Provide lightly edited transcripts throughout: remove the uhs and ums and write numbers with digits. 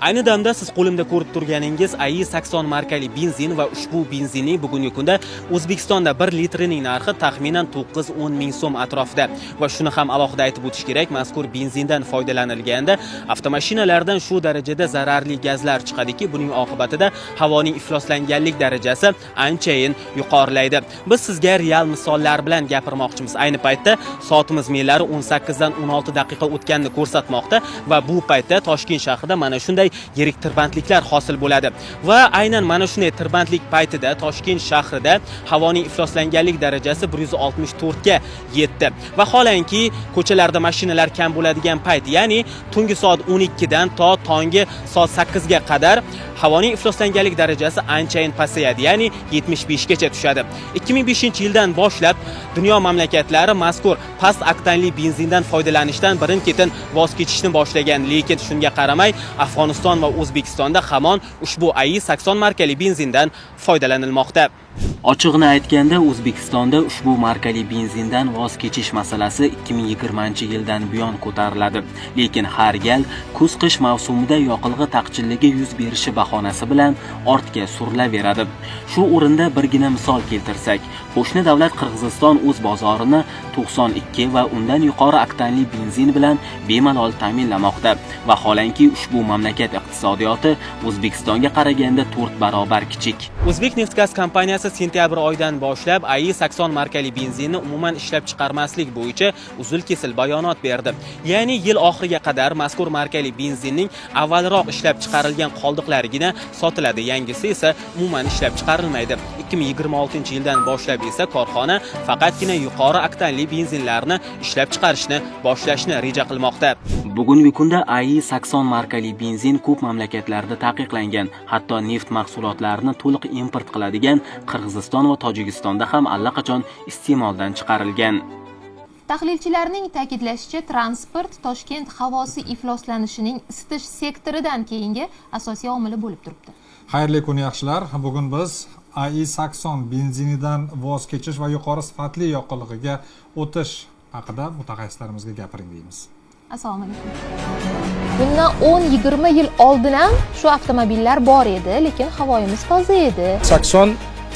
Ayni damda siz qo'limda ko'rib turganingiz AI-80 markali benzin va ushbu benzinning bugungi kunda O'zbekistonda 1 litrining narxi taxminan 9-10 ming so'm atrofida. Va shuni ham alohida aytib o'tish kerak, mazkur benzindan foydalanilganda avtomashinalardan shu darajada zararli gazlar chiqadiki, buning oqibatida havoning ifloslanganlik darajasi anchayin yuqorilaydi. Biz sizga real misollar bilan gapirmoqchimiz. Ayni paytda soatimiz mellari 18 dan 16 daqiqa o'tganini ko'rsatmoqda va bu paytda Toshkent shahrida mana shunday yirik tirbandliklar hosil bo'ladi. Va aynan mana shunday tirbandlik paytida Toshkent shahrida havoning ifloslanganlik darajasi 164 ga yetdi. Va holanki ko'chalarda mashinalar kam bo'ladigan payt, ya'ni tungi soat 12 dan to tongi soat 8 ga qadar havoning ifloslanganlik darajasi anchayin pasayadi, ya'ni 75 gacha tushadi. 2005-yildan boshlab dunyo mamlakatlari mazkur past oktanli benzindan foydalanishdan birin-ketin voz kechishni boshlagan, lekin shunga qaramay Afg'oniston va O'zbekistonda hamon ushbu AI-80 markali benzindan foydalanilmoqda. Ochig'ini aytganda, O'zbekistonda ushbu markali benzindan voz kechish masalasi 2020-yildan buyon ko'tariladi. Lekin har gal kuz-qish mavsumida yoqilg'i taqchilligi yuz berishi bahonasi bilan ortga surilaveradi. Shu o'rinda birgina misol keltirsak, qo'shni davlat Qirg'iziston o'z bozorini 92 va undan yuqori oktanli benzin bilan bemalol ta'minlamoqda. Va holanki ushbu mamlakat iqtisodiyoti O'zbekistonga qaraganda 4 barobar kichik. O'zbekneftgaz kompaniyasi sentyabr oyidan boshlab AI-80 markali benzinni umuman ishlab chiqarmaslik bo'yicha uzil-kesil bayonot berdi. Ya'ni yil oxiriga qadar mazkur markali benzinning avvalroq ishlab chiqarilgan qoldiqlarigina sotiladi, yangisi esa umuman ishlab chiqarilmaydi. 2026-yildan boshlab esa korxona faqatgina yuqori oktanli benzinlarni ishlab chiqarishni boshlashni reja qilmoqda. Bugungi kunda AI-80 markali benzin ko'p mamlakatlarda taqiqlangan, hatto neft mahsulotlarini to'liq import qiladigan Qirg'iziston va Tojikistonda ham allaqachon iste'moldan chiqarilgan. Tahlilchilarning ta'kidlashicha, transport Toshkent havosi ifloslanishining isitish sektoridan keyingi asosiy omili bo'lib turibdi. Xayrli kun yaxshilar. Bugun biz AI-80 benzinidan voz kechish va yuqori sifatli yoqilg'iga o'tish haqida mutaxassislarimizga gapiring deymiz. Assalomu alaykum. Bundan 10-20 yil oldin ham shu avtomobillar bor edi, lekin havoyimiz toza edi.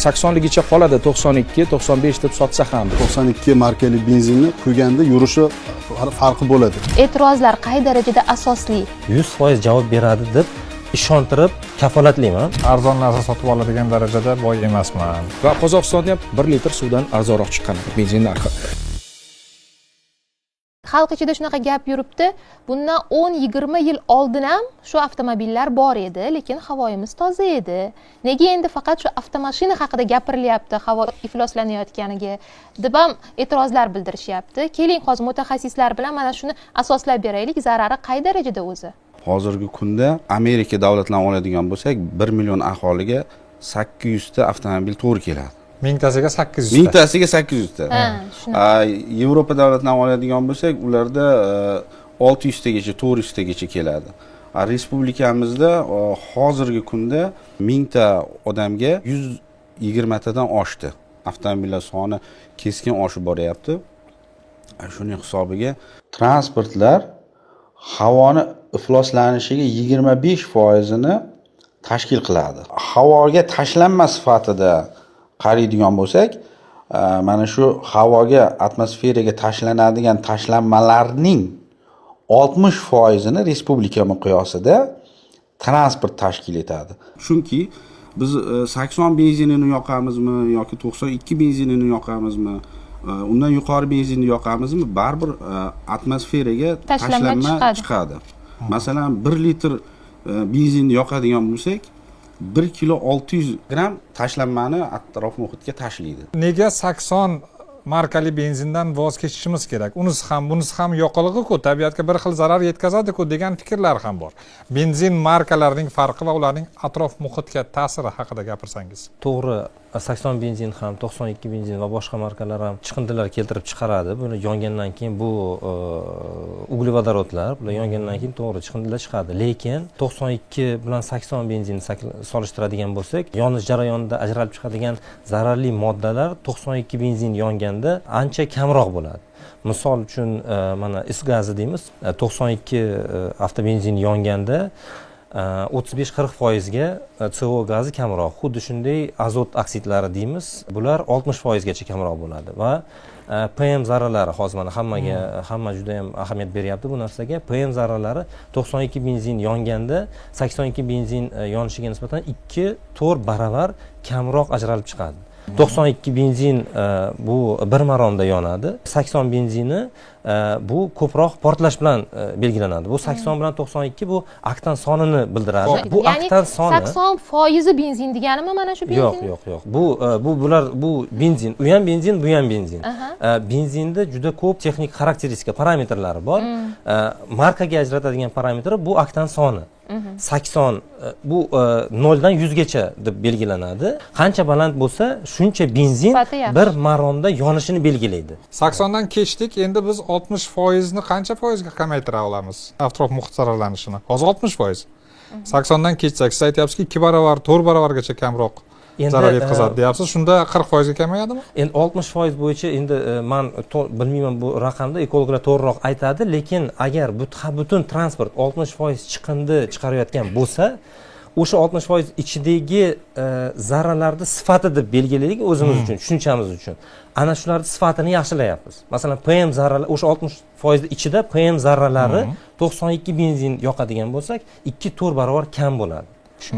80ligicha qoladi, 92-95 deb sotsa ham. 92 markali benzinni quyganda yurishi farqi bo'ladi. E'tirozlar qay darajada asosli? 100% javob beradi deb ishontirib kafolatlayman. Arzon narsa sotib oladigan darajada boy emasman. Va Qozog'istonda ham 1 litr suvdan arzonroq chiqqan benzin narxi. Xalq ichida shunaqa gap yuribdi. Bundan 10-20 yil oldin ham shu avtomobillar bor edi, lekin havoyimiz toza edi. Nega endi faqat shu avtomashina haqida gapirilyapti, havo ifloslanayotganiga deb ham e'tirozlar bildirishyapti. Keling, hozir mutaxassislar bilan mana shuni asoslab beraylik. Zarari qay darajada o'zi? Hozirgi kunda Amerika davlatidan oladigan bo'lsak, 1 million aholiga 800 ta avtomobil to'g'ri keladi. Mingtasiga 800 ta. Mingtasiga 800 ta. Yevropa davlatidan oladigan bo'lsak, ularda 600 tagacha, 400 tagacha keladi. Respublikamizda hozirgi kunda 1000 ta odamga 120 tadan oshdi. Avtomobillar soni keskin oshib boryapti. Shuning hisobiga transportlar havoni ifloslanishiga 25% ni tashkil qiladi. Havoga tashlanma sifatida qaraydigan bo'lsak, mana shu havoga, atmosferaga tashlanadigan tashlanmalarning 60% ni respublika miqyosida transport tashkil etadi. Chunki biz 80 benzinini yoqamizmi yoki 92 benzinini yoqamizmi, undan yuqori benzinni yoqamizmi, baribir atmosferaga tashlanma chiqadi. Masalan, 1 litr benzinni yoqadigan bo'lsak, 1 kilo 600 gram tashlanmani atrof muhitga tashlaydi. Nega 80 markali benzindan voz kechishimiz kerak? Unisi ham, bunisi ham yoqilg'i-ku, tabiatga bir xil zarar yetkazadi-ku degan fikrlar ham bor. Benzin markalarining farqi va ularning atrof muhitga ta'siri haqida gapirsangiz. To'g'ri, 80 benzin ham, 92 benzin va boshqa markalar ham chiqindilar keltirib chiqaradi. Buni yongandan keyin bu uglevodorodlar, bular yongandan keyin to'g'ri chiqindilar chiqadi. Lekin 92 bilan 80 benzin solishtiradigan bo'lsak, yonish jarayonida ajralib chiqadigan zararli moddalar 92 benzin yonganda ancha kamroq bo'ladi. Misol uchun mana is gazi deymiz, 92 avtobenzin yonganda 35-40%ga CO gazi kamroq, xuddi shunday azot oksidlari deymiz, bular 60%gacha kamroq bo'ladi va PM zarralari hozir mana hamma juda ham ahamiyat beryapti bu narsaga. PM zarralari 92 benzin yonganda 82 benzin yonishiga nisbatan 2-4 baravar kamroq ajralib chiqadi. 92 benzin bu bir maromda yonadi. 80 benzini bu ko'proq portlash bilan belgilanadi. Bu 80 bilan 92 bu oktan sonini bildiradi. Bu oktan soni 80% benzin deganimi mana shu benzin? Yo'q. Bu benzin, u ham benzin, bu ham benzin. Benzinda juda ko'p texnik xarakteristika, parametrlari bor. Markaga ajratadigan parametri bu oktan soni. 80 bu 0 dan 100 gacha deb belgilanadi. Qancha baland bo'lsa, shuncha benzin bir maromda yonishini belgilaydi. 80 dan kechdik, endi biz 60% ni qancha foizga kamaytira olamiz? Atrof muhit zararlanishini. Hozir 60%. 80 dan kechsak, siz aytyapsizki 2 baravar, 4 baravargacha kamroq zarar yetkazadi deyapsiz. Shunda 40% ga kamayadimi? Endi 60% bo'yicha endi men bilmayman bu raqamda ekologlar to'g'riroq aytadi, lekin agar butun transport 60% chiqindi chiqarayotgan bo'lsa, o'sha 60% ichidagi zarralarni sifati deb belgilaylik o'zimiz uchun, tushunchamiz uchun. Ana shularning sifatini yaxshilayapmiz. Masalan, PM zarralar o'sha 60% ichida PM zarralari 92 benzin yoqadigan bo'lsak, 2-4 barobar kam bo'ladi.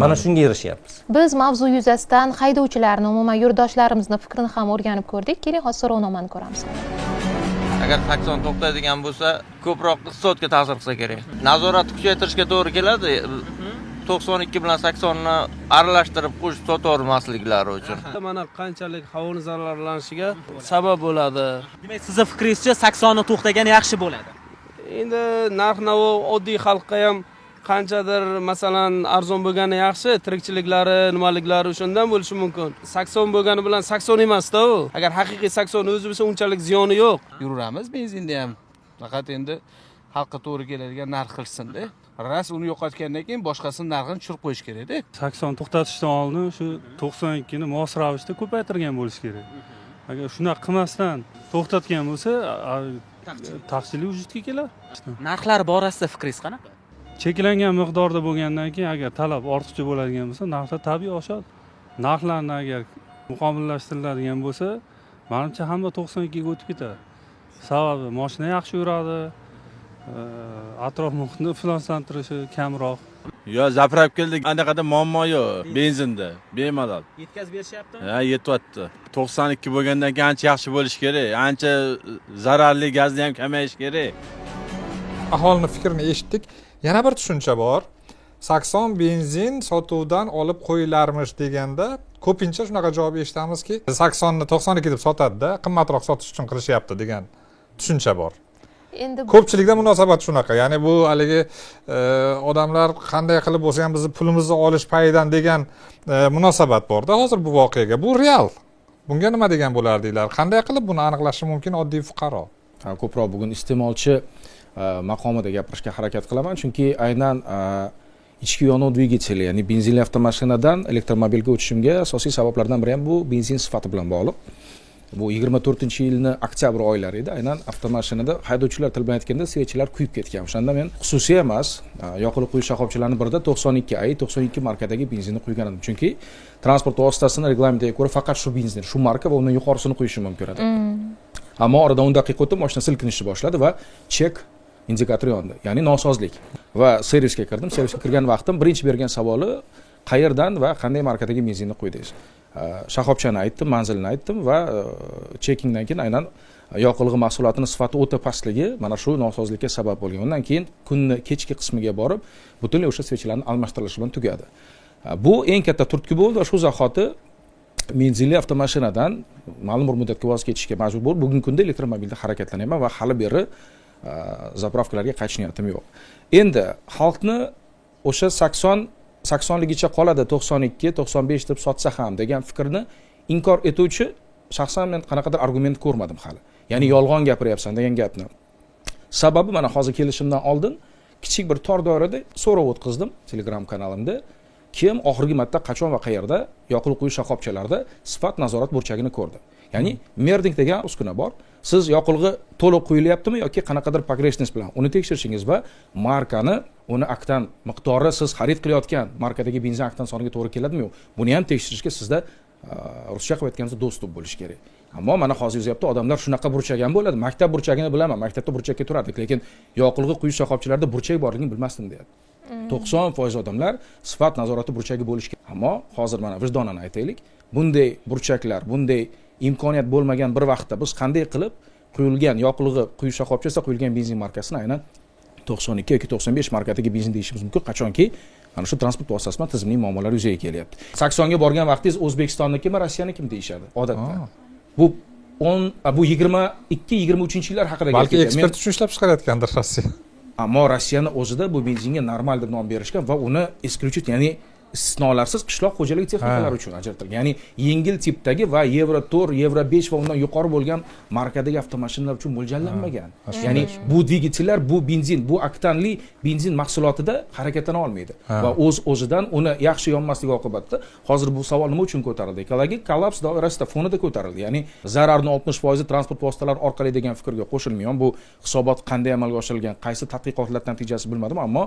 Mana shunga erishyapmiz. Biz mavzu yuzasidan haydovchilarni, umuman yurtdoshlarimizni fikrini ham o'rganib ko'rdik. Keling, hozir so'rovnomani ko'ramiz. Agar 80 to'xtaydigan bo'lsa, ko'proq iqtisodga ta'sir qilsa kerak. Nazoratni kuchaytirishga to'g'ri keladi. 92 bilan 80 ni aralashtirib qo'shib sotavermasliklari uchun. Mana qanchalik havoning zararlanishiga sabab bo'ladi. Demak, sizning fikringizcha 80 ni to'xtagani yaxshi bo'ladi. Endi narx-navo oddiy xalqqa ham qanchadir masalan arzon bo'lgani yaxshi, tirikchiliklari, nimaliklari shundan bo'lishi mumkin. 80 bo'lgani bilan 80 emas-da u. Agar haqiqiy 80 o'zi bo'lsa unchalik ziyoni yo'q. Yuramiz benzinda ham. Faqat endi xalqqa to'g'ri keladigan narx qilsin-da. Ras uni yo'qotgandan keyin boshqasini narxini tushirib qo'yish kerak-da. 80 to'xtatishdan oldin shu 92 ni mos ravishda ko'paytirgan bo'lish kerak. Agar shunaqa qilmasdan to'xtatgan bo'lsa, taqchillik vujudga keladi. Narxlar borasida fikringiz qanaqa? Cheklangan miqdorda bo'lgandan keyin agar talab ortiqcha bo'ladigan bo'lsa, narxlar tabiiy oshadi. Narxlarni agar muqobilllashtiriladigan bo'lsa, menimcha hamma 92 ga o'tib ketadi. Sababi mashina yaxshi yuradi, atrof muhitni ifloslantirishi kamroq. Yo, zapravkada anaqada muammo yo'q, benzinda, bemalol. Yetkazib berishyaptimi? Ha, yetyapti. 92 bo'lgandan keyin ancha yaxshi bo'lish kerak. Ancha zararli gazni ham kamayish kerak. Aholining fikrini eshitdik. Yana bir tushuncha bor. 80 benzin sotuvdan olib qo'yilarmish deganda ko'pincha shunaqa javob eshitamizki, 80 ni 92 deb sotadi-da, qimmatroq sotish uchun qilishyapti degan tushuncha bor. Endi Ko'pchilikda munosabat shunaqa. Ya'ni bu haligi odamlar qanday qilib bo'lsa ham bizni pulimizni olish payidan degan munosabat bor-da hozir bu voqeaga. Bu real. Bunga nima degan bo'lardinglar? Qanday qilib buni aniqlashi mumkin oddiy fuqaro? Ko'proq bugun iste'molchi maqomida gapirishga harakat qilaman, chunki aynan ichki yonuv dvigateli, ya'ni benzinli avtomashinadan elektromobilga o'tishimga asosiy sabablardan biri ham bu benzin sifati bilan bog'liq. Bu 24-yilning oktyabr oylari edi. Aynan avtomashinada haydovchilar til bilan aytganda svechlar kuyib ketgan. O'shanda men xususiy emas, yoqilg'i quyish shoxobchalarining birida 92 markadagi benzinni quygan edim. Chunki transport vositasini reglamentiga ko'ra faqat shu benzin, shu marka va undan yuqorisini quyishim mumkin edi. Ammo oradan 10 daqiqa o'tib mashina silkinishni boshladi va chek indikator yondi, ya'ni nosozlik. Va servisga kirdim. Servisga kirgan vaqtim birinchi bergan savoli qayerdan va qanday markadagi benzinni quydiz? Shoxobchani aytdim, manzilni aytdim va chekingdan keyin aynan yoqilg'i mahsulotining sifati o'ta pastligi mana shu nosozlikka sabab bo'lgan. Undan keyin kunni kechki qismiga borib, butunlay o'sha svechlarning almashtirilishi bilan tugadi. Bu eng katta turtki bo'ldi va shu zahoti benzinli avtomashinadan ma'lum bir muddatga voz kechishga majbur bo'lib, bugungi kunda elektromobilda harakatlanyapman va hali beri zapravkalarga qaytish niyatim yo'q. Endi xalqni o'sha 80ligicha qoladi, 92-95 deb sotsa ham degan fikrni inkor etuvchi shaxsan men qanaqadir argument ko'rmadim hali. Ya'ni yolg'on gapiryapsan degan gapni. Sababi mana hozir kelishimdan oldin kichik bir tor doirada so'rov o'tkazdim Telegram kanalimda. Kim oxirgi marta qachon va qayerda yoqilg'i quyish shoxobchalarida sifat nazorat burchagini ko'rdi? Ya'ni merding degan uskuna bor. Siz yoqilg'i to'liq quyilyaptimi yoki qanaqadir pogreshность bilan uni tekshirishingiz va markani uni aktan miqdori siz xarid qilayotgan markadagi benzin aktan soniga to'g'ri keladimi yo'q, buni ham tekshirishga sizda ruscha qilib aytganimizda dostуп bo'lishi kerak. Ammo mana hozir yozyapti, odamlar shunaqa burchagan bo'ladi. Maktab burchagini bilaman, maktabda burchakka turardik, lekin yoqilg'i quyish shoxobchalarida burchak borligini bilmasdim deyapti. 90% odamlar sifat nazorati burchagi bo'lishi kerak. Ammo hozir mana vijdonan aytaylik, bunday burchaklar, bunday imkoniyat bo'lmagan bir vaqtda biz qanday qilib quyilgan yoqilg'i quyish shoxobchasida quyilgan benzin markasini aynan 92 yoki 95 markadagi benzin deyishimiz mumkin, qachonki mana shu transport vositasi bilan tizimli muammolar yuzaga kelyapti. Saksonga borgan vaqtingiz O'zbekistonnikimi, Rossiyanikimi deyishadi odatda. Bu 22-23 yillar haqida balki ekspert uchun ishlab chiqarayotgandir Rossiya. Ammo Rossiyani o'zida bu benzinga normal deb nom berishgan va uni исключить, ya'ni istisnolarsiz qishloq xo'jaligi texnikalari uchun ajratilgan. Ya'ni yengil tipdagi va Euro 4, Euro 5 va undan yuqori bo'lgan markadagi avtomashinalar uchun mo'ljallanmagan. Ya'ni bu dvigatellar, bu benzin, bu oktanli benzin mahsulotida harakatlana olmaydi va o'z-o'zidan uni yaxshi yonmasligi oqibatida hozir bu savol nima uchun ko'tarildi? Ekologik kollaps doirasida fonida ko'tarildi. Ya'ni zararning 60% transport vositalari orqali degan fikrga qo'shilmagan. Bu hisobot qanday amalga oshirilgan, qaysi tadqiqotlar natijasi bilmadim, ammo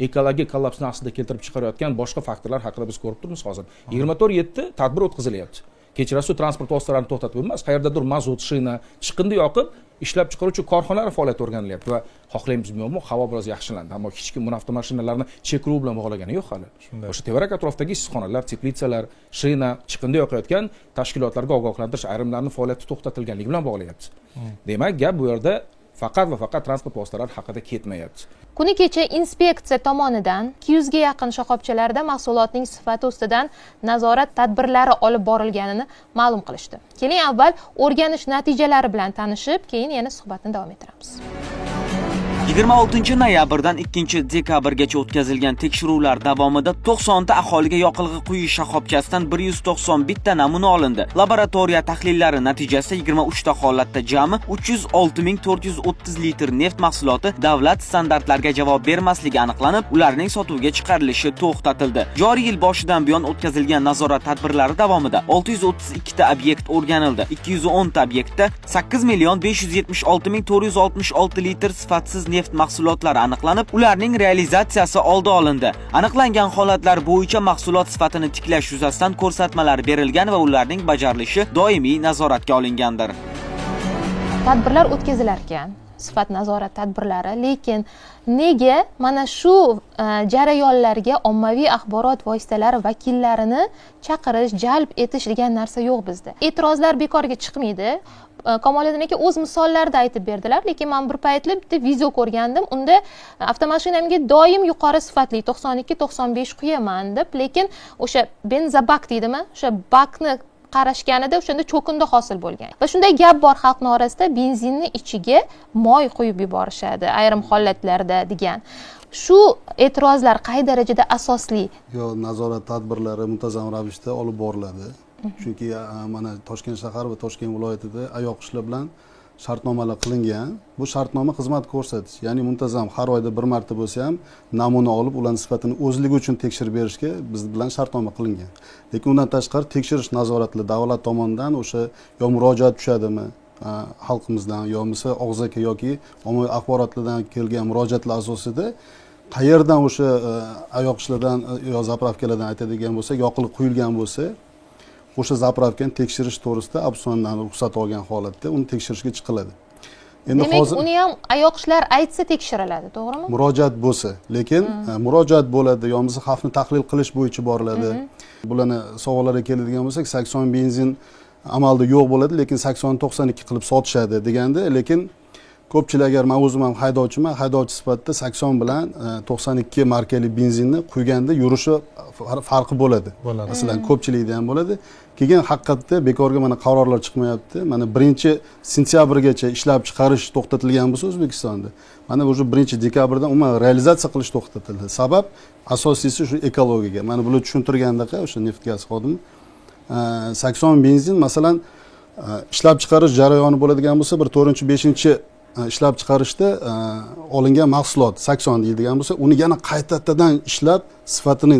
ekologik kollapsni aslida keltirib chiqarayotgan boshqa faktorlar haqida biz ko'rib turibmiz hozir. 24/7 tadbir o'tkazilyapti. Kechirasiz transport vositalarini to'xtatib emas, qayerdadir mazut, shina, chiqindi yoqib ishlab chiqaruvchi korxonalar faoliyati o'rganilyapti va xohlaymizmi yo'qmi, havo biroz yaxshilandi, ammo hech kim bu avtomashinalarni cheklov bilan bog'lagani yo'q hali. O'sha tevarak atrofidagi issiqxonalar, teplitsalar, shina, chiqindi yoqayotgan tashkilotlarga ogohlantirish ayrimlarining faoliyati to'xtatilganligi bilan bog'layapti. Demak, gap bu yerda faqat va faqat transport vositalari haqida ketmayapti. Kuni kecha inspeksiya tomonidan 200 ga yaqin shoxobchalarda mahsulotning sifati ustidan nazorat tadbirlari olib borilganini ma'lum qilishdi. Keling avval o'rganish natijalari bilan tanishib, keyin yana suhbatni davom ettiramiz. 26 noyabrdan 2 dekabrgacha o'tkazilgan tekshiruvlar davomida 90 ta aholiga yoqilg'i quyish shoxobchasidan 191 ta namuna olindi. Laboratoriya tahlillari natijasida 23 ta holatda jami 306.430 litr neft mahsuloti davlat standartlariga javob bermasligi aniqlanib, ularning sotuvga chiqarilishi to'xtatildi. Joriy yil boshidan buyon o'tkazilgan nazorat tadbirlari davomida 632 ta obyekt o'rganildi. 210 ta obyektda 8.576.466 litr sifatsiz neft mahsulotlari aniqlanib, ularning realizatsiyasi oldi olindi. Aniqlangan holatlar bo'yicha mahsulot sifatini tiklash yuzasidan ko'rsatmalar berilgan va ularning bajarilishi doimiy nazoratga olingandir. Tadbirlar o'tkazilar ekan, sifat nazorat tadbirlari, lekin nega mana shu jarayonlarga ommaviy axborot vositalari vakillarini chaqirish, jalb etish degan narsa yo'q bizda. E'tirozlar bekorga chiqmaydi. Kamoliddin aka o'z misollarda aytib berdilar, lekin men bir paytli bitta video ko'rgandim. Unda avtomashinamga doim yuqori sifatli 92-95 quyaman deb, lekin o'sha benzobak deydimi, o'sha bakni qarashganida o'shanda cho'kindi hosil bo'lgan. Va shunday gap bor xalqning orasida, benzinni ichiga moy quyib yuborishadi ayrim holatlarda degan. Shu e'tirozlar qay darajada asosli? Yo'q, nazorat tadbirlari muntazam ravishda olib boriladi. Chunki mana Toshkent shahar va Toshkent viloyatida ayoq ishlar bilan shartnomalar qilingan. Bu shartnoma xizmat ko'rsatish, ya'ni muntazam har oyda bir marta bo'lsa ham namuna olib, ularning sifatini o'zligi uchun tekshirib berishga biz bilan shartnoma qilingan. Lekin undan tashqari tekshirish nazoratli davlat tomonidan o'sha yo murojaat tushadimi xalqimizdan, yo bo'lmasa og'zaki yoki ommaviy axborotlardan kelgan murojaatlar asosida qayerdan o'sha ayoq ishlardan yo zapravkalardan aytadigan bo'lsa, yoqilg'i quyilgan bo'lsa, o'sha zapravkani tekshirish to'g'risida Absondan ruxsat olgan holatda uni tekshirishga chiqiladi. Endi hozir uni ham ayoq ishlar aytsa tekshiriladi, to'g'rimi? Murojaat bo'lsa, lekin murojaat bo'ladi, yo bo'lmasa xavfni tahlil qilish bo'yicha boriladi. Bularni savollarga keladigan bo'lsak, 80 benzin amalda yo'q bo'ladi, lekin 80-92 qilib sotishadi deganda, lekin ko'pchilik, agar men o'zim ham haydovchiman, haydovchi sifatida 80 bilan 92 markali benzinni quyganda yurishi farqi bo'ladi. Masalan, ko'pchilikda ham bo'ladi. Keyin haqiqatda bekorga mana qarorlar chiqmayapti. Mana 1-sentyabrgacha ishlab chiqarish to'xtatilgan bo'lsa O'zbekistonda, mana o'sha 1-dekabrdan umuman realizatsiya qilish to'xtatildi. Sabab asosiysi shu ekologiyaga. Mana bular tushuntirgandaqa o'sha neft gaz xodimi 80 benzin masalan ishlab chiqarish jarayoni bo'ladigan bo'lsa, bir 4-5 ishlab chiqarishda olingan mahsulot 80 deydigan bo'lsa, uni yana qaytadan ishlab sifatini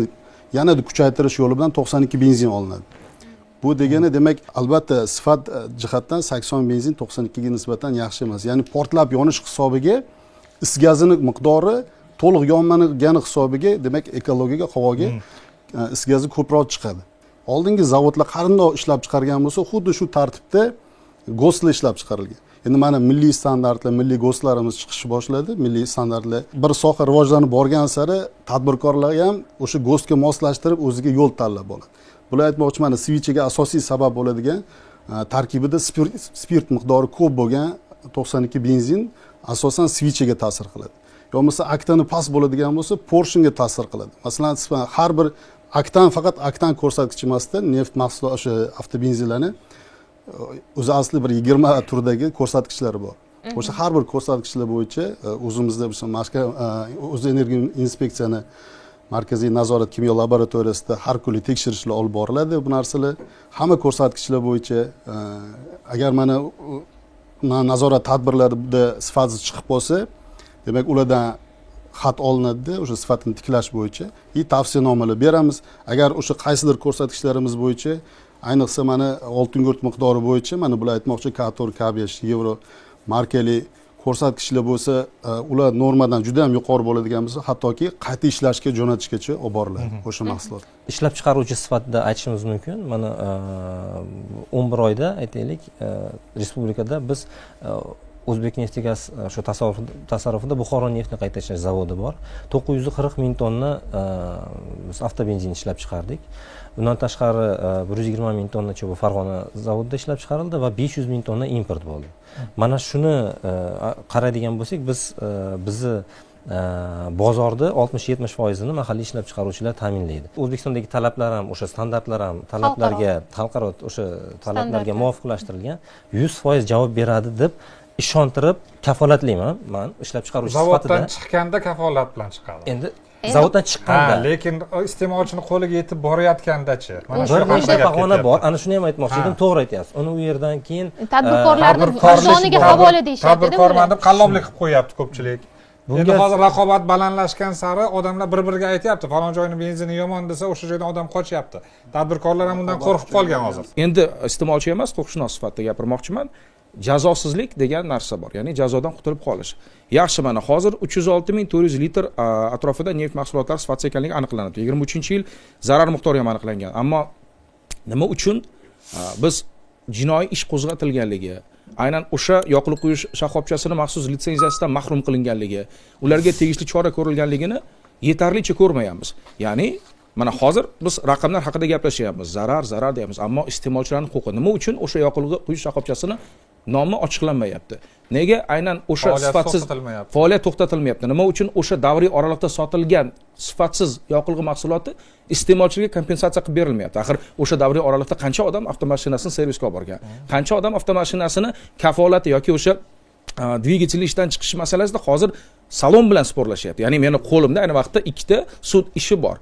yana kuchaytirish yo'li bilan 92 benzin olinadi. Bu degani demak, albatta sifat jihatdan 80 benzin 92 ga nisbatan yaxshi emas. Ya'ni portlab yonish hisobiga is gazining miqdori to'liq yonmagani hisobiga demak ekologiyaga havoga is gazi ko'proq chiqadi. Oldingi zavodlar qarindoq ishlab chiqargan bo'lsa xuddi shu tartibda GOSTlar ishlab chiqarilgan. Endi mana milliy standartlar, milliy GOSTlarimiz chiqishni boshladi. Milliy standartlar bir soha rivojlanib borgan sari tadbirkorlar ham o'sha GOSTga moslashtirib o'ziga yo'l tanlab oladi. Bular aytmoqchiman, svichiga asosiy sabab bo'ladigan tarkibida spirt miqdori ko'p bo'lgan 92 benzin asosan svichiga ta'sir qiladi. Yo'qsa oktani past bo'ladigan bo'lsa, porshingga ta'sir qiladi. Masalan, har bir oktan faqat oktan ko'rsatkichi emasdan neft mahsuloti o'sha avtobenzinlarni o'zi asli bir 20 turdagi ko'rsatkichlari bor. O'sha har bir ko'rsatkichlar bo'yicha o'zimizda o'z energiya inspeksiyani markaziy nazorat kimyo laboratoriyasida har kuni tekshirishlar olib boriladi. Bu narsalar hamma ko'rsatkichlar bo'yicha agar mana nazorat tadbirlarida sifatsiz chiqib qolsa, demak ulardan xat olinadi, o'sha sifatini tiklash bo'yicha tavsiyanomalar beramiz. Agar o'sha qaysidir ko'rsatkichlarimiz bo'yicha, ayniqsa mana oltin gurt miqdori bo'yicha mana bular aytmoqchi K4, K5 yevro markali ko'rsatkichlar bo'lsa, ular normadan juda ham yuqori bo'ladigan bo'lsa, hattoki qayta ishlashga jo'natishgacha olib boriladi o'sha mahsulot. Ishlab chiqaruvchi sifatida aytishimiz mumkin. Mana 11 oyda aytaylik, respublikada biz O'zbekneftgaz shu tasarrufida Buxoro neftni qayta ishlash zavodi bor. 940 ming tonna biz avtobenzin ishlab chiqardik. Bundan tashqari 120 ming tonnacha bu Farg'ona zavodida ishlab chiqarildi va 500 ming tonna import bo'ldi. Mana shuni qaraydigan bo'lsak, biz bizni bozorda 60-70% mahalliy ishlab chiqaruvchilar ta'minlaydi. O'zbekistondagi talablar ham, o'sha standartlar ham talablarga, xalqaro o'sha talablarga muvofiqlashtirilgan 100% javob beradi deb ishontirib kafolatlayman. Men ishlab chiqaruvchi sifatida zavoddan chiqqanda kafolat bilan chiqadi. Endi zavoddan chiqqanda, lekin iste'molchini qo'liga yetib borayotganda-chi? Mana shu nechta pag'ona bor. Ana shuni ham aytmoqchi edim, to'g'ri aytyapsiz. Uni u yerdan keyin tadbirkorlarni vijdoniga havola deyishadi. Tadbirkorman deb qalloblik qilib qo'yapti ko'pchilik. Endi hozir raqobat balandlashgan sari odamlar bir-biriga aytyapti, falon joyning benzini yomon desa, o'sha joydan odam qochyapti. Tadbirkorlar ham undan qo'rqib qolgan hozir. Endi iste'molchi emas, huquqshunos sifatida gapirmoqchiman. Jazosizlik degan narsa bor, ya'ni jazodan qutulib qolish. Yaxshi, mana hozir 306.400 litr atrofida neft mahsulotlari sifatsiz ekanligi aniqlanadi. 23-yil zarar miqdori ham aniqlangan. Ammo nima uchun biz jinoiy ish qo'zg'atilganligi, aynan o'sha yoqilib quyish shoxobchasini maxsus litsenziyasidan mahrum qilinganligi, ularga tegishli chora ko'rilganligini yetarlicha ko'rmayapmiz. Ya'ni mana hozir biz raqamlar haqida gaplashyapmiz, zarar deyapmiz, ammo iste'molchilarning huquqi nima uchun o'sha yoqilg'i quyish shoxobchasini nomi ochiqlanmayapti? Nega aynan o'sha sifatsiz faoliyat to'xtatilmayapti? Nima uchun o'sha davriy oralig'da sotilgan sifatsiz yoqilg'i mahsuloti iste'molchiga kompensatsiya qilib berilmayapti? Axir o'sha davriy oralig'da qancha odam avtomashinasini servisga olib borgan? Qancha odam avtomashinasini kafolati yoki o'sha dvigatel ishdan chiqish masalasida hozir salon bilan sporlashyapti. Ya'ni meni qo'limda ayni vaqtda ikkita sud ishi bor.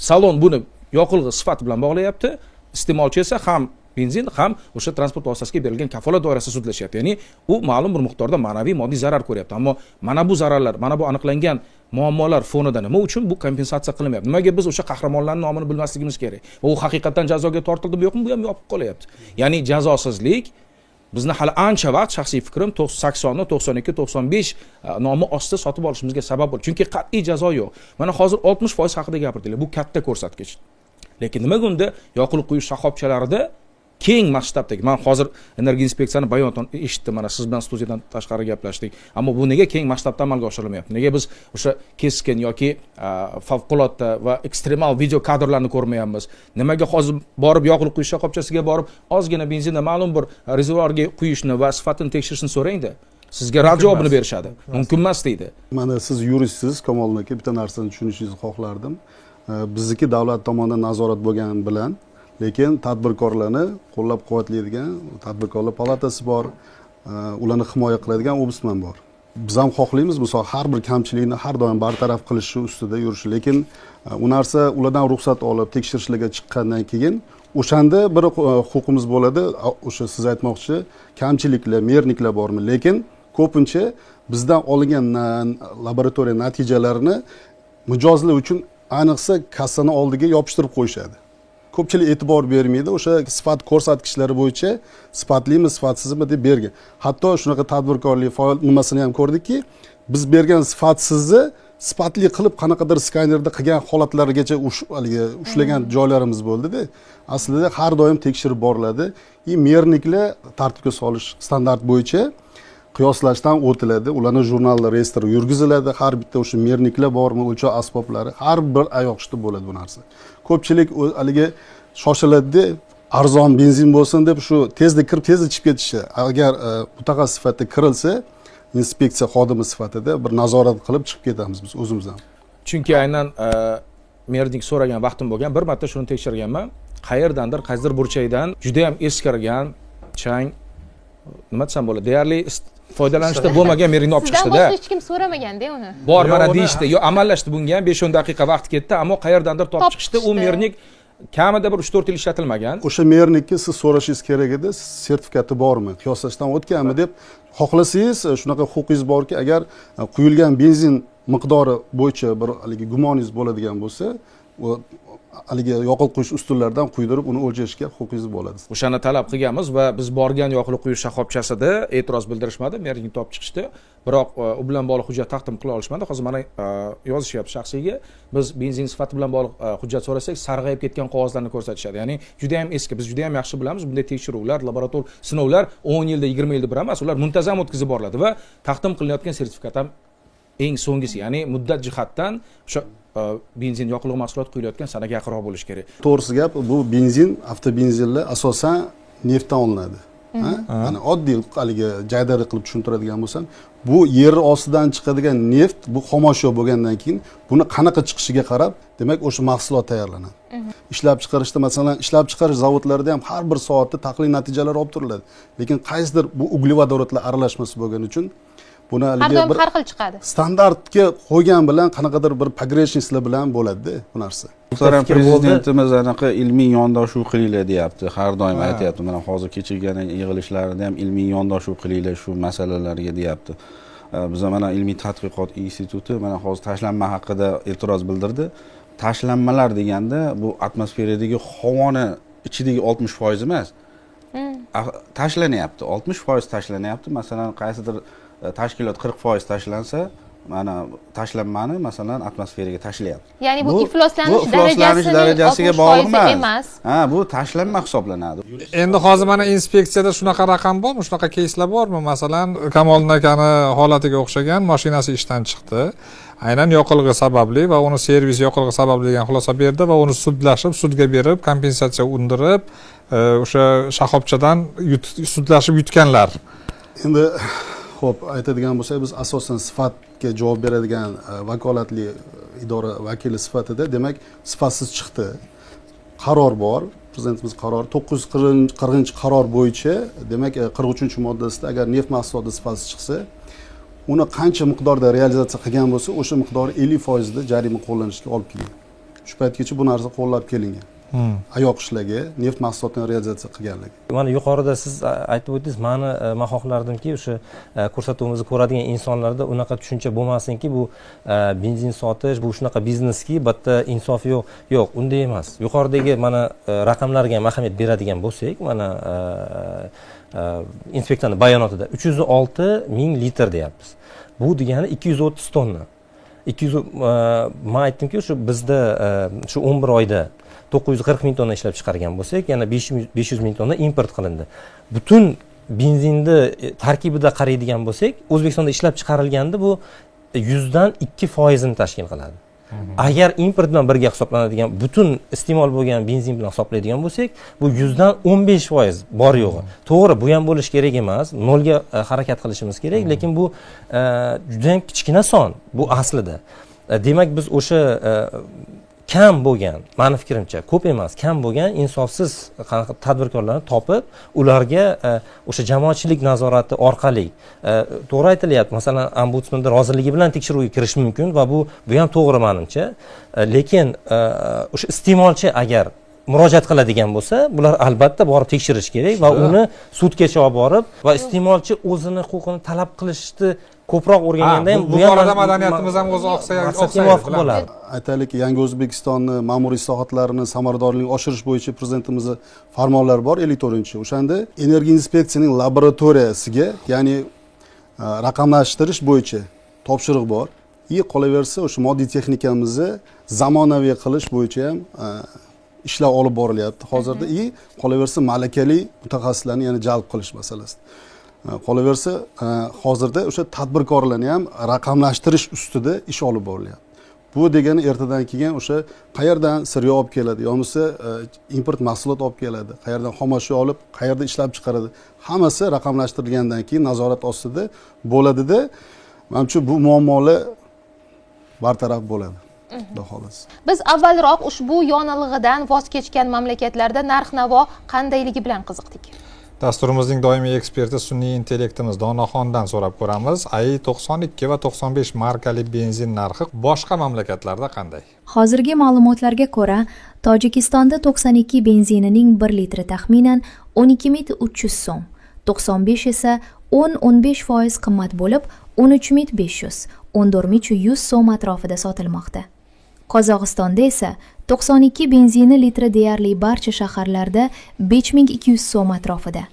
Salon buni yoqilg'i sifati bilan bog'layapti, iste'molchi esa ham benzin ham o'sha transport vositasiga berilgan kafolat doirasida sudlashyapti. Ya'ni u ma'lum bir miqdorda ma'naviy moddiy zarar ko'ryapti. Ammo mana bu zararlar, mana bu aniqlangan muammolar fonida nima uchun bu kompensatsiya qilinmayapti? Nimaga biz o'sha qahramonlarning nomini bilmasligimiz kerak? Va u haqiqatan jazoga tortildimi yo'qmi, bu ham yopib qolyapti. Ya'ni jazosizlik bizni hali ancha vaqt, shaxsiy fikrim 80, 92, 95 nomi ostida sotib olishimizga sabab bo'ldi. Chunki qat'iy jazo yo'q. Mana hozir 60% haqida gapirdinglar. Bu katta ko'rsatkich. Lekin nimaga unda yoqilg'i quyish shoxobchalarida keng masshtabdagi, men hozir energiya inspeksiyani bayonon eshitdim, mana siz bilan studiyadan tashqari gaplashdik. Ammo bu nega keng masshtabda amalga oshirilmayapti? Nega biz o'sha keskin yoki favqulodda va ekstremal video kadrlarni ko'rmayapmiz? Nimaga hozir borib yoqilg'i quyish shoxobchasiga borib ozgina benzinni ma'lum bir rezervuarga quyishni va sifatini tekshirishni so'rangda? Sizga rad javobini berishadi. Mumkin emas deydi. Mana siz yuristsiz, Kamoliddin aka, bitta narsani tushunishingizni xohlardim. Bizniki davlat tomonidan nazorat bo'lgani bilan, lekin tadbirkorlarni qo'llab-quvvatlaydigan tadbirkorlar palatasi bor, ularni himoya qiladigan ombudsman bor. Biz ham xohlaymiz bu soha har bir kamchilikni har doim bartaraf qilishi ustida yurishi, lekin u narsa ulardan ruxsat olib tekshirishlarga chiqqandan keyin o'shanda bir huquqimiz bo'ladi. O'sha siz aytmoqchi kamchiliklar, merniklar bormi? Lekin ko'pincha bizdan olingan laboratoriya natijalarini mijozlar uchun ayniqsa kassani oldiga yopishtirib qo'yishadi. Ko'pchilik e'tibor bermaydi. O'sha sifat ko'rsatkichlari bo'yicha sifatlimi, sifatsizmi deb bergan. Hatto shunaqa tadbirkorlik faol nimasini ham ko'rdikki, biz bergan sifatsizni sifatli qilib qanaqadir skanerda qilgan holatlarigacha haligi ushlagan joylarimiz bo'ldida, aslida har doim tekshirib boriladi. Merniklar tartibga solish standart bo'yicha qiyoslashdan o'tiladi. Ularning jurnalda reyestri yurgiziladi. Har bitta o'sha merniklar bormi, o'lchov asboblari har bir ayoqchida bo'ladi bu narsa. Ko'pchilik haligi shoshiladida arzon benzin bo'lsin deb shu tezda kirib tezda chiqib ketishi. Agar mutaxassis sifatida kirilsa, inspeksiya xodimi sifatida bir nazorat qilib chiqib ketamiz biz o'zimizdan. Chunki aynan mernik so'ragan vaqtim bo'lgan, bir marta shuni tekshirganman. Qayerdandir, qaysidir burchakdan juda ham eskirgan, chang, nima desam bo'ladi, deyarli foydalanishda bo'lmagan mernikni olib chiqishdi-da. Sizdan boshqa hech kim so'ramaganda uni. Bor, mana deyishdi. Yo, amallashdi bunga ham 5-10 daqiqa vaqt ketdi, ammo qayerdandir topib chiqishdi. U mernik kamida bir 3-4 yil ishlatilmagan. O'sha mernikni siz so'rashingiz kerak edi, sertifikati bormi, qiyoslashdan o'tganmi deb xohlasangiz, shunaqa huquqingiz borki, agar quyilgan benzin miqdori bo'yicha bir haligi gumoningiz bo'ladigan bo'lsa, haligi yoqilg'i quyish ustunlaridan quydirib uni o'lchashga huquqingiz bo'ladi. O'shani talab qilganmiz va biz borgan yoqilg'i quyish shoxobchasida e'tiroz bildirishmadi, mernikni topib chiqishdi. Biroq u bilan bog'liq hujjat taqdim qila olishmadi. Hozir mana yozishyapti shaxsiyga. Biz benzin sifati bilan bog'liq hujjat so'rasak, sarg'ayib ketgan qog'ozlarni ko'rsatishadi. Ya'ni juda ham eski. Biz juda ham yaxshi bilamiz bunday tekshiruvlar, laborator sinovlar 10 yilda, 20 yilda bir emas, ular muntazam o'tkazib boriladi va taqdim qilinayotgan sertifikat ham eng so'nggisi, ya'ni muddat jihatdan o'sha benzin yoqilg'i mahsuloti quyilayotgan sanaga yaqinroq bo'lishi kerak. To'g'risi gap, bu benzin, avtobenzinlar asosan neftdan olinadi. Mana oddiy haligi jaydari qilib tushuntiradigan bo'lsam, bu yer ostidan chiqadigan neft, bu xomashyo bo'lgandan keyin buni qanaqa chiqishiga qarab, demak o'sha mahsulot tayyorlanadi. Ishlab chiqarishda masalan, ishlab chiqarish zavodlarida ham har bir soatda tahlil natijalari olib turiladi. Lekin qaysidir bu uglevodorodlar aralashmasi bo'lgani uchun buni har doim har xil chiqadi. Standartga qo'ygan bilan qanaqadir bir pogreshniyslar bilan bo'ladi-da bu narsa. Muhtaram prezidentimiz anaqa ilmiy yondashuv qilinglar deyapti. Har doim aytyapti. Mana hozir kechikkan yig'ilishlarida ham ilmiy yondashuv qilinglar shu masalalarga deyapti. Biz mana ilmiy tadqiqot instituti mana hozir tashlanma haqida e'tiroz bildirdi. Tashlanmalar deganda bu atmosferadagi havoni ichidagi 60% emas. Tashlanyapti. 60% tashlanyapti. Masalan, qaysidir tashkilot 40% tashlansa, mana tashlanmani masalan atmosferaga tashlayapti. Ya'ni bu ifloslanish darajasiga bog'liq emas. Ha, bu tashlanma hisoblanadi. Endi hozir mana inspeksiyada shunaqa raqam bormi, shunaqa keyslar bormi? Masalan, Kamoliddin akani holatiga o'xshagan mashinasi ishdan chiqdi. Aynan yoqilg'i sababli va uni servis yoqilg'i sababli degan xulosa berdi va uni sudlashib, sudga berib, kompensatsiya undirib, o'sha shoxobchadan sudlashib yutganlar. Endi xo'p, aytadigan bo'lsak, biz asosan sifatga javob beradigan vakolatli idora vakili sifatida, demak, sifatsiz chiqdi. Qaror bor, prezidentimiz qarori 940-qaror bo'yicha, demak, 43-moddasida agar neft mahsuloti sifatsiz chiqsa, uni qancha miqdorda realizatsiya qilgan bo'lsa, o'sha miqdori 50% da jarima qo'llanishga olib kelgan. Shu paytgacha bu narsa qo'llab kelingan. Ayoq ishlagi, neft mahsulotini realizatsiya qilganligi. Mana yuqorida siz aytib o'tdingiz, men xohlardimki, o'sha ko'rsatuvimizni ko'radigan insonlarda unaqa tushuncha bo'lmasinki, bu benzin sotish, bu shunaqa bizneski, bitta insof yo'q, unday emas. Yuqoridagi mana raqamlarga ham ahamiyat beradigan bo'lsak, mana inspektorning bayonotida 306 ming litr deyapmiz. Bu degani 230 tonna. 200 men aytdimki, shu bizda shu 11 oyda 940 ming tonna ishlab chiqargan bo'lsak, yana 500 ming tonna import qilindi. Butun benzinni tarkibida qaraydigan bo'lsak, O'zbekistonda ishlab chiqarilganda bu 100% ni tashkil qiladi. Agar import bilan birga hisoblanadigan, butun iste'mol bo'lgan benzin bilan hisoblaydigan bo'lsak, bu 15% bor yo'g'i. To'g'ri, bu ham bo'lish kerak emas, nolga harakat qilishimiz kerak, lekin bu juda ham kichkina son bu aslida. Demak, biz o'sha kam bo'lgan, meni fikrimcha, ko'p emas, kam bo'lgan insofsiz tadbirkorlarni topib, ularga o'sha jamoatchilik nazorati orqali, to'g'ri aytilyapti, masalan, ombudsmanning roziligi bilan tekshiruvga kirish mumkin va bu ham to'g'ri menimcha, lekin o'sha iste'molchi agar murojaat qiladigan bo'lsa, bular albatta borib tekshirish kerak va uni sudgacha olib borib va iste'molchi o'zini huquqini talab qilishni ko'proq o'rganganda ham bu borada madaniyatimiz ham o'zi oqsayoq bo'ladi. Aytaylik, yangi O'zbekistonni ma'muriy islohotlarini samaradorligini oshirish bo'yicha prezidentimizning farmonlari bor 54-chi. O'shanda Energiya inspeksiyasining laboratoriyasiga, ya'ni raqamlashtirish bo'yicha topshiriq bor. qolaversa o'sha moddiy texnikamizni zamonaviy qilish bo'yicha ham ishlar olib borilyapti hozirda. Qolaversa malakali mutaxassislarni yana jalb qilish masalasi. Qolaversa hozirda o'sha tadbirkorlarni ham raqamlashtirish ustida ish olib borilyapti. Bu degani ertadan keyin o'sha qayerdan siryo olib keladi, yo'nisi import mahsulot olib keladi, qayerdan xomashyo olib, qayerda ishlab chiqaradi. Hammasi raqamlashtirilgandan keyin nazorat ostida bo'ladida, menimcha bu muammolar bartaraf bo'ladi. Xudo xohlasa. Biz avvalroq ushbu yonilg'idan voz kechgan mamlakatlarda narx-navo qandayligi bilan qiziqdik. Dasturimizning doimiy eksperti sun'iy intellektimiz Donaxondan so'rab ko'ramiz. AI 92 va 95 markali benzin narxi boshqa mamlakatlarda qanday? Hozirgi ma'lumotlarga ko'ra, Tojikistonda 92 benzinining 1 litri taxminan 12.300 so'm, 95 esa 10-15% qimmat bo'lib, 13.500, 14.100 so'm atrofida sotilmoqda. Qozog'istonda esa 92 benzini litri deyarli barcha shaharlarda 5200 so'm atrofida.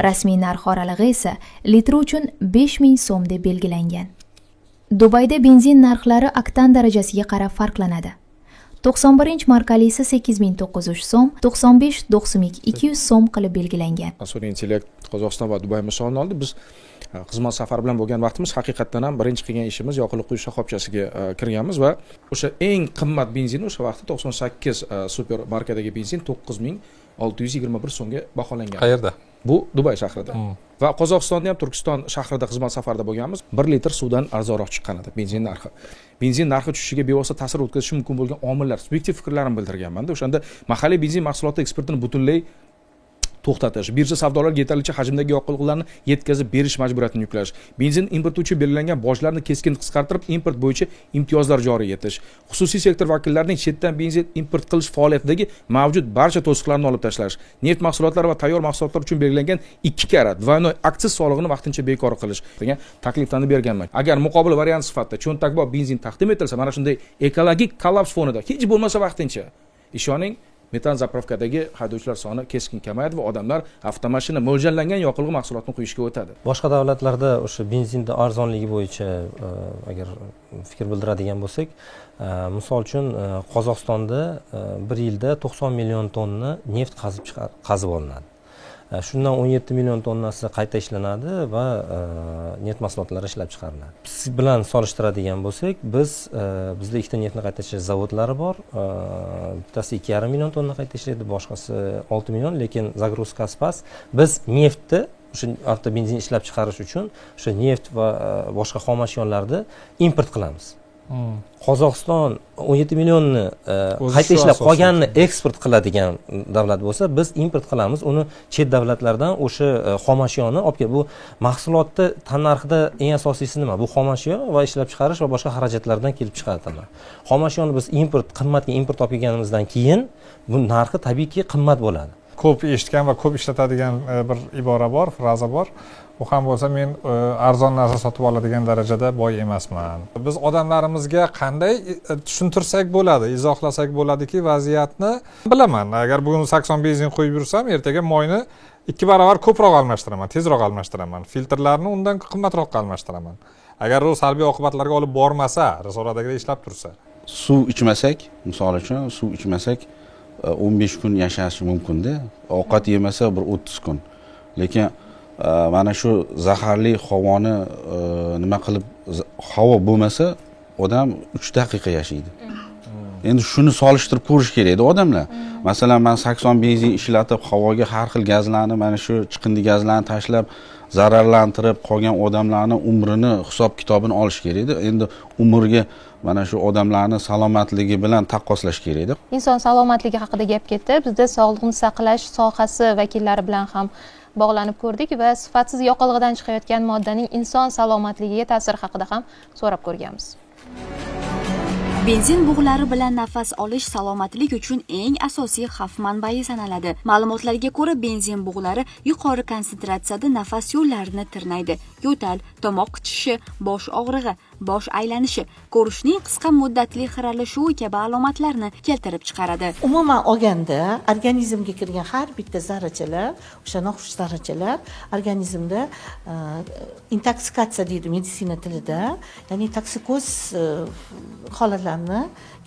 Rasmiy narx oralig'i esa litri uchun 5000 so'm deb belgilangan. Dubayda benzin narxlari oktan darajasiga qarab farqlanadi. 91 markalisi 8900 so'm, 95 200 so'm qilib belgilangan. Sun'iy intellekt Qozog'iston va Dubay misolini oldi. Biz xizmat safari bilan bo'lgan vaqtimiz haqiqatdan ham birinchi qilgan ishimiz yoqilg'i quyish shoxobchasiga kirganmiz va o'sha eng qimmat benzin o'sha vaqtda 98 super markadagi benzin 9621 so'mga baholangan. Qayerda? Bu Dubay shahrida. Va Qozog'istonda ham Turkiston shahrida xizmat safarida bo'lganmiz. 1 litr suvdan arzonroq chiqqan edi benzin narxi. Benzin narxi tushishiga bevosita ta'sir o'tkazishi mumkin bo'lgan omillar, subyektiv fikrlarimni bildirganman-da. O'shanda mahalliy benzin mahsuloti eksportini butunlay to'xtatish, birja savdolarga yetarlicha hajmdagi yoqilg'ilarni yetkazib berish majburiyatini yuklash, benzin importi uchun belgilangan bojlarni keskin qisqartirib, import bo'yicha imtiyozlar joriy etish, xususiy sektor vakillarining chetdan benzin import qilish faoliyatidagi mavjud barcha to'siqlarni olib tashlash, neft mahsulotlari va tayyor mahsulotlar uchun belgilangan 2 karra двойной aksiz solig'ini vaqtincha bekor qilish degan takliflarni berganman. Agar muqobil variant sifatida cho'ntakbop benzin taqdim etilsa, mana shunday ekologik kollaps fonida hech bo'lmasa vaqtincha ishoning metan zapravkadagi haydovchilar soni keskin kamayadi va odamlar avtomashina mo'ljallangan yoqilg'i mahsulotini quyishga o'tadi. Boshqa davlatlarda o'sha benzinda arzonligi bo'yicha agar fikr bildiradigan bo'lsak, misol uchun Qozog'istonda bir yilda 90 million tonna neft qazib olinadi. Shundan 17 million tonnasi qayta ishlanadi va neft mahsulotlari ishlab chiqariladi. Biz bilan solishtiradigan bo'lsak, bizda ikkita neftni qayta ishlash zavodlari bor. Bittasi 2,5 million tonna qayta ishlaydi, boshqasi 6 million, lekin zagruzkasi past. Biz neftni o'sha avtobenzin ishlab chiqarish uchun o'sha neft va boshqa xomashyolarni import qilamiz. Qozog'iston 17 millionni qayta ishlab qolganini eksport qiladigan davlat bo'lsa, biz import qilamiz, uni chet davlatlardan o'sha xomashyoni olib kelib, bu mahsulotni tannarxida eng asosiysi nima? Bu xomashyo va ishlab chiqarish va boshqa xarajatlardan kelib chiqadi. Xomashyoni biz qimmatga import olib kelganimizdan keyin bu narxi tabiiyki qimmat bo'ladi. Ko'p eshitgan va ko'p ishlatadigan bir ibora bor, fraza bor. U ham bo'lsa men arzon narsa sotib oladigan darajada boy emasman. Biz odamlarimizga qanday tushuntirsak bo'ladi, izohlasak bo'ladiki, vaziyatni bilaman. Agar bugun 80 benzin qo'yib yursam, ertaga moyni 2 barobar ko'proq almashtiraman, tezroq almashtiraman. Filtrlarni undan qimmatroq almashtiraman. Agar u salbiy oqibatlarga olib bormasa, risoladagidek ishlab tursa. Suv ichmasak, misol uchun suv ichmasak 15 kun yashashi mumkin-da. Ovqat yemasa bir 30 kun. Lekin mana shu zaharli havoni nima qilib havo bo'lmasa odam 3 daqiqa yashaydi. Endi shuni solishtirib ko'rish kerak-da odamlar. Masalan, men 80 benzin ishlatib havoga har xil gazlarni, mana shu chiqindi gazlarni tashlab zararlantirib qolgan odamlarni umrini hisob-kitobini olish kerak-da. Endi umrga mana shu odamlarning salomatligi bilan taqqoslash kerak-da. Inson salomatligi haqida gap ketdi. Bizda sog'liqni saqlash sohasi vakillari bilan ham bog'lanib ko'rdik va sifatsiz yoqilg'idan chiqayotgan moddaning inson salomatligiga ta'siri haqida ham so'rab ko'rganmiz. Benzin bug'lari bilan nafas olish salomatlik uchun eng asosiy xavf manbai sanaladi. Ma'lumotlarga ko'ra, benzin bug'lari yuqori konsentratsiyada nafas yo'llarini tirnaydi. Yo'tal, tomoq qichishi, bosh og'rig'i, bosh aylanishi, ko'rishning qisqa muddatli xiralashuvi kabi alomatlarni keltirib chiqaradi. Umuman olganda, organizmga kirgan har bitta zarrachalar, o'sha noxush zarrachalar organizmda intoksikatsiya deydi meditsina tilida, ya'ni toksikoz holatlarni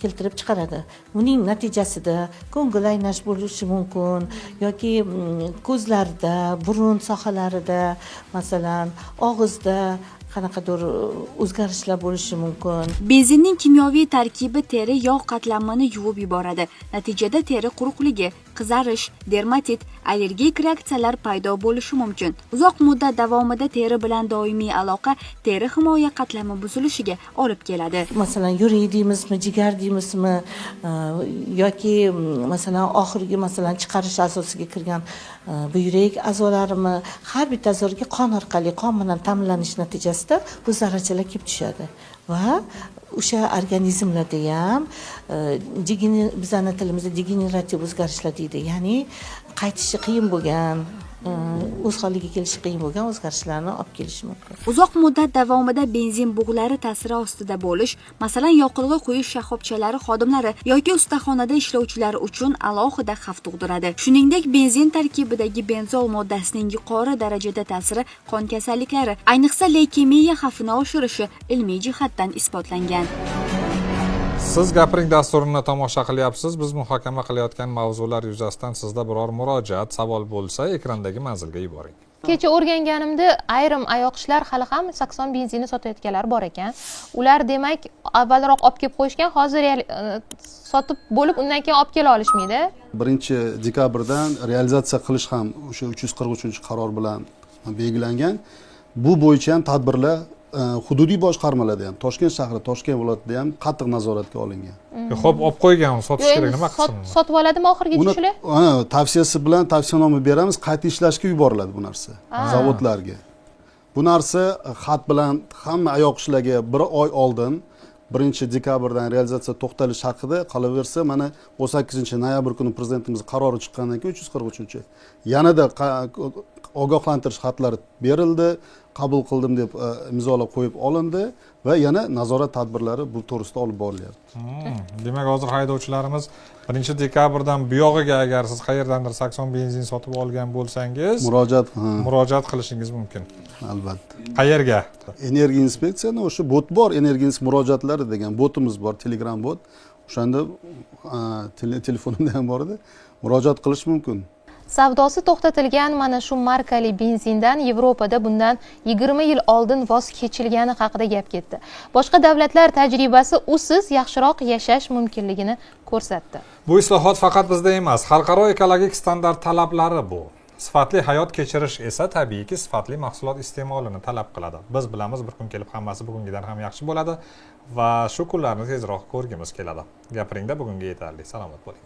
keltirib chiqaradi. Uning natijasida ko'ngil aynash bo'lishi mumkin yoki ko'zlarda, burun sohalarida, masalan, og'izda qanaqadir o'zgarishlar bo'lishi mumkin. Benzinning kimyoviy tarkibi teri yog' qatlamini yuvib yuboradi. Natijada teri quruqligi, qizarish, dermatit, allergik reaksiyalar paydo bo'lishi mumkin. Uzoq muddat davomida teri bilan doimiy aloqa teri himoya qatlami buzilishiga olib keladi. Masalan, yurak deymizmi, jigar deymizmi yoki masalan oxirgi masalan chiqarish asosiga kirgan buyrak a'zolarimi, har bitta a'zoga qon orqali qon bilan ta'minlanish natijasida bu zarrachalar kelib tushadi va o'sha organizmlarda ham bizning tilimizda degenerativ o'zgarishlar deydi, ya'ni qaytishi qiyin bo'lgan, o'z holiga kelishi qiyin bo'lgan o'zgarishlarni olib kelishi mumkin. Uzoq muddat davomida benzin bug'lari ta'siri ostida bo'lish, masalan, yoqilg'i quyish shoxobchalari xodimlari yoki ustaxonada ishlovchilar uchun alohida xavf tug'diradi. Shuningdek, benzin tarkibidagi benzol moddasining yuqori darajada ta'siri qon kasalliklari, ayniqsa leykemiya xavfini oshirishi ilmiy jihatdan isbotlangan. Siz gapiring dasturini tomosha qilyapsiz. Biz muhokama qilayotgan mavzular yuzasidan sizda biror murojaat, savol bo'lsa, ekrandagi manzilga yuboring. Kecha o'rganganimda ayrim ayoqishlar hali ham sakson benzini sotayotganlar bor ekan. Ular demak avvalroq olib kelib qo'yishgan, hozir sotib bo'lib undan keyin olib kela olishmaydi. 1-dekabrdan realizatsiya qilish ham o'sha 343-qaror bilan belgilangan. Bu bo'yicha ham tadbirlar hududiy boshqarmalarda ham, Toshkent shahri, Toshkent viloyatida ham qattiq nazoratga olingan. Xo'p, olib qo'ygan, sotish kerak, nima qilsin? Sotib oladimi oxirgacha shular? Tavsiyasi bilan tavsiyanoma beramiz, qayta ishlashga yuboriladi bu narsa zavodlarga. Bu narsa xat bilan hamma ayoq ishlarga 1 oy oldin 1-dekabrdan realizatsiya to'xtalish haqida, qolaversa mana 18-noyabr kuni prezidentimiz qarori chiqqandan keyin 343 yanada ogohlantirish xatlari berildi, qabul qildim deb imzolar qo'yib olindi va yana nazorat tadbirlari bu to'g'risida olib borilyapti. Demak, hozir haydovchilarimiz 1-dekabrdan buyog'iga agar siz qayerdandir sakson benzin sotib olgan bo'lsangiz, murojaat qilishingiz mumkin. Albatta. Qayerga? Energiya inspeksiyasining o'sha bot bor, energiya murojaatlari degan botimiz bor, Telegram bot. O'shanda telefonimda ham bor edi. Murojaat qilish mumkin. Savdosi to'xtatilgan mana shu markali benzindan Yevropada bundan 20 yil oldin voz kechilgani haqida gap ketdi. Boshqa davlatlar tajribasi usiz yaxshiroq yashash mumkinligini ko'rsatdi. Bu islohot faqat bizda emas, xalqaro ekologik standart talablari bu. Sifatli hayot kechirish esa tabiiyki sifatli mahsulot iste'molini talab qiladi. Biz bilamiz, bir kun kelib hammasi bugungidan ham yaxshi bo'ladi va shu kunlarni tezroq ko'rgimiz keladi. Gapiringda bugunga yetarli. Salomat bo'ling.